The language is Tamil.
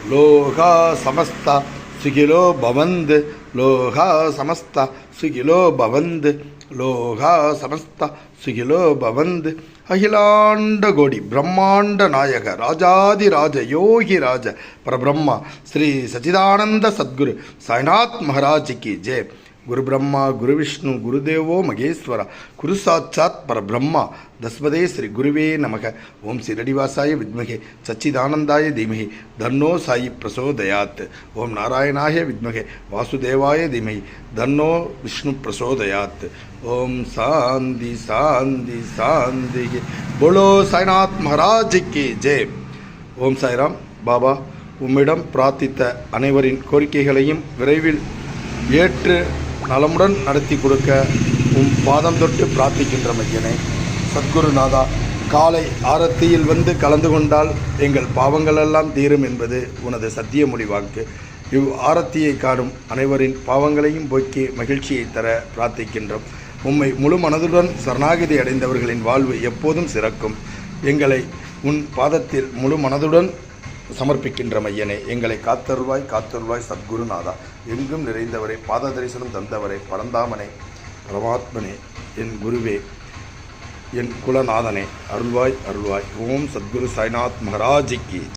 லோகா சமஸ்தா சுகிலோ பவந்து லோகா சமஸ்தா சுகிலோ பவந்து லோகா சமஸ்தா சுகிலோ பவந்து. அகிலாண்ட கோடி பிரம்மாண்ட நாயக ராஜாதி ராஜ யோகி ராஜ பரபிரம்மா ஸ்ரீ சச்சிதானந்த சத்குரு சாய்நாத் மகாராஜ் கி ஜெய். குரு பிரம்மா குரு விஷ்ணு குருதேவோ மகேஸ்வர குரு சாட்சாத் பரபிரம்மா தஸ்மதே ஸ்ரீ குருவே நமக. ஓம் ஸ்ரீரடிவாசாய வித்மகே சச்சிதானந்தாய தீமகி தன்னோ சாயி பிரசோதயாத். ஓம் நாராயணாய வித்மகே வாசுதேவாய தீமகி தன்னோ விஷ்ணு பிரசோதயாத். ஓம் சாந்தி சாந்தி சாந்தி. போலோ சாய்நாத் மகாராஜ் கி ஜெய். ஓம் சாய்ராம். பாபா, உம்மிடம் பிரார்த்தித்த அனைவரின் கோரிக்கைகளையும் விரைவில் ஏற்று நலமுடன் நடத்தி கொடுக்க பாதம் தொட்டு பிரார்த்திக்கின்ற மையனே. சத்குருநாதா, காலை ஆரத்தியில் வந்து கலந்து கொண்டால் எங்கள் பாவங்களெல்லாம் தீரும் என்பது உனது சத்தியமொழி வாக்கு. இவ் ஆரத்தியை காணும் அனைவரின் பாவங்களையும் போக்கி மகிழ்ச்சியை தர பிரார்த்திக்கின்றோம். உம்மை முழு மனதுடன் சரணாகதி அடைந்தவர்களின் வாழ்வு எப்போதும் சிறக்கும். எங்களை உன் பாதத்தில் முழு மனதுடன் சமர்ப்பிக்கின்ற மையனே. எங்களை காத்தருள்வாய் காத்தருள்வாய் சத்குருநாதா. எங்கும் நிறைந்தவரை, பாத தரிசனம் தந்தவரை, பரந்தாமனை, பரமாத்மனே, என் குருவே, என் குலநாதனே, அருள்வாய் அருள்வாய். ஓம் சத்குரு சாய்நாத் மகாராஜ் கி.